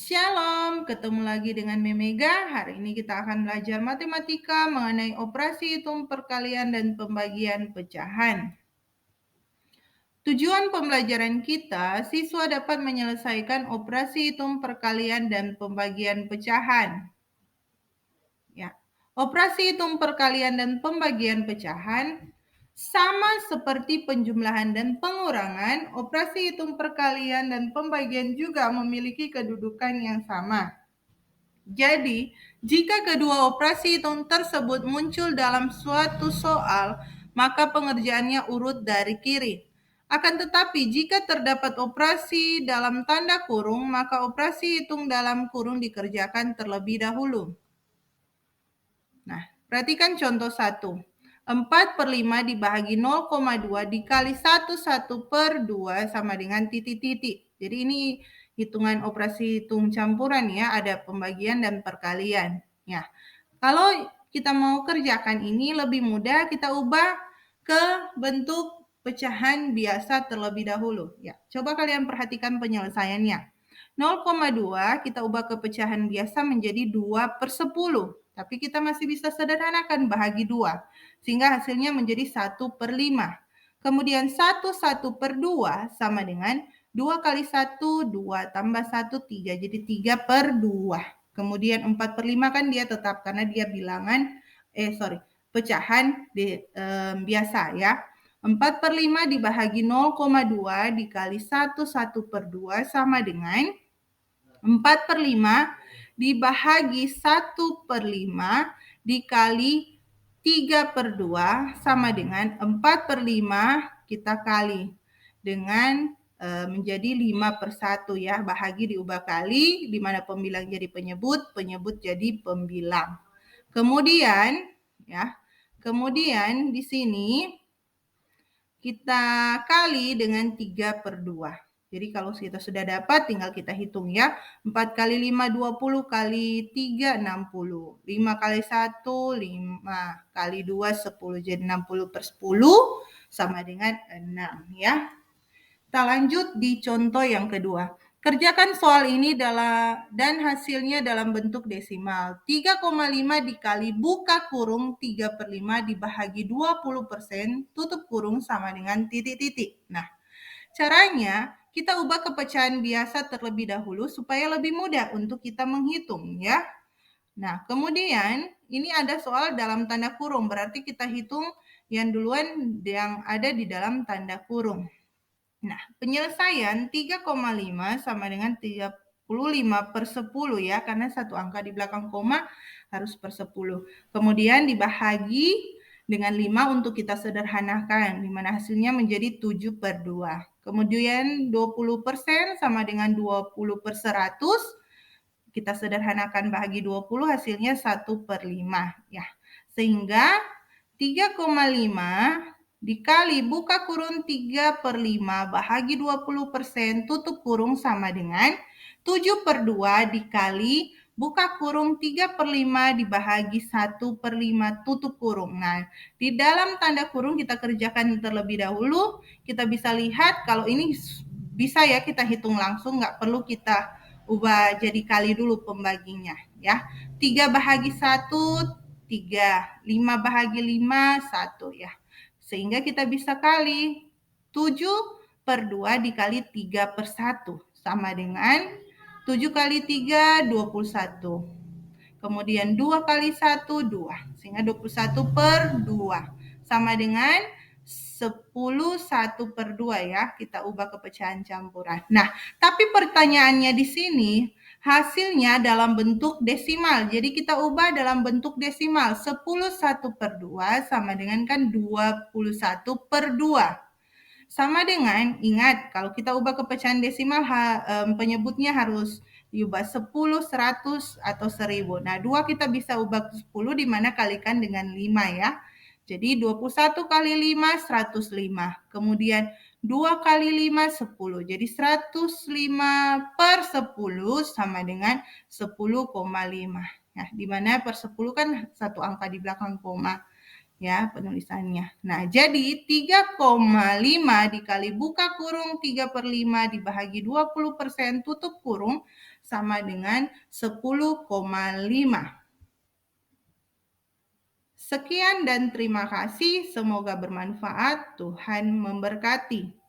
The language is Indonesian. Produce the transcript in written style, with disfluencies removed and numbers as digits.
Shalom, ketemu lagi dengan Memega. Hari ini kita akan belajar matematika mengenai operasi hitung perkalian dan pembagian pecahan. Tujuan pembelajaran kita, siswa dapat menyelesaikan operasi hitung perkalian dan pembagian pecahan. Ya. Operasi hitung perkalian dan pembagian pecahan sama seperti penjumlahan dan pengurangan, operasi hitung perkalian dan pembagian juga memiliki kedudukan yang sama. Jadi, jika kedua operasi hitung tersebut muncul dalam suatu soal, maka pengerjaannya urut dari kiri. Akan tetapi, jika terdapat operasi dalam tanda kurung, maka operasi hitung dalam kurung dikerjakan terlebih dahulu. Nah, perhatikan contoh 1. 4/5 dibagi 0,2 dikali 1/1/2 sama dengan titik-titik. Jadi ini hitungan operasi hitung campuran ya, ada pembagian dan perkalian. Ya, kalau kita mau kerjakan ini lebih mudah, kita ubah ke bentuk pecahan biasa terlebih dahulu. Ya, coba kalian perhatikan penyelesaiannya. 0,2 kita ubah ke pecahan biasa menjadi 2/10. Tapi kita masih bisa sederhanakan bahagi 2. Sehingga hasilnya menjadi 1/5. Kemudian 1/2 sama dengan 2 kali 1, 2 tambah 1, 3. Jadi 3/2. Kemudian 4/5 kan dia tetap karena dia bilangan, pecahan biasa ya. 4/5 dibagi 0,2 dikali 1/2 sama dengan 4/5 dibagi 1/5 dikali 3/2 sama dengan 4/5 kita kali dengan menjadi 5/1 ya. Bahagi diubah kali, di mana pembilang jadi penyebut, penyebut jadi pembilang. Kemudian di sini kita kali dengan 3/2. Jadi kalau kita sudah dapat, tinggal kita hitung ya. 4 kali 5, 20, kali 3, 60. 5 kali 1, 5. Kali 2, 10. Jadi 60/10 sama dengan 6 ya. Kita lanjut di contoh yang kedua. Kerjakan soal ini dan hasilnya dalam bentuk desimal. 3,5 dikali buka kurung 3/5 dibagi 20% tutup kurung sama dengan titik-titik. Nah, caranya kita ubah ke pecahan biasa terlebih dahulu supaya lebih mudah untuk kita menghitung ya. Nah, kemudian ini ada soal dalam tanda kurung, berarti kita hitung yang duluan yang ada di dalam tanda kurung. Nah, penyelesaian 3,5 sama dengan 35/10 ya, karena satu angka di belakang koma harus per 10. Kemudian dibahagi dengan 5 untuk kita sederhanakan, di mana hasilnya menjadi 7/2. Kemudian 20% sama dengan 20/100, kita sederhanakan bahagi 20, hasilnya 1/5 ya. Sehingga 3,5 dikali buka kurung 3/5 bahagi 20% tutup kurung sama dengan 7/2 dikali buka kurung 3/5 dibahagi 1/5 tutup kurung. Nah, di dalam tanda kurung kita kerjakan terlebih dahulu. Kita bisa lihat kalau ini bisa ya kita hitung langsung, nggak perlu kita ubah jadi kali dulu pembaginya ya. 3 bahagi 1, 3. 5 bahagi 5, 1 ya. Sehingga kita bisa kali 7/2 dikali 3/1 sama dengan 7 kali 3, 21. Kemudian 2 kali 1, 2. Sehingga 21/2 sama dengan 10 1/2 ya. Kita ubah ke pecahan campuran. Nah, tapi pertanyaannya di sini hasilnya dalam bentuk desimal. Jadi kita ubah dalam bentuk desimal. 10 1/2 sama dengan kan 21/2. Sama dengan, ingat kalau kita ubah ke pecahan desimal penyebutnya harus diubah 10, 100, atau 1000. Nah, 2 kita bisa ubah ke 10 di mana kalikan dengan 5 ya. Jadi 21 kali 5, 105. Kemudian 2 kali 5, 10. Jadi 105/10 sama dengan 10,5. Nah, di mana per 10 kan satu angka di belakang koma. ya penulisannya. Nah, jadi 3,5 dikali buka kurung 3/5 dibagi 20% tutup kurung sama dengan 10,5. Sekian dan terima kasih. Semoga bermanfaat. Tuhan memberkati.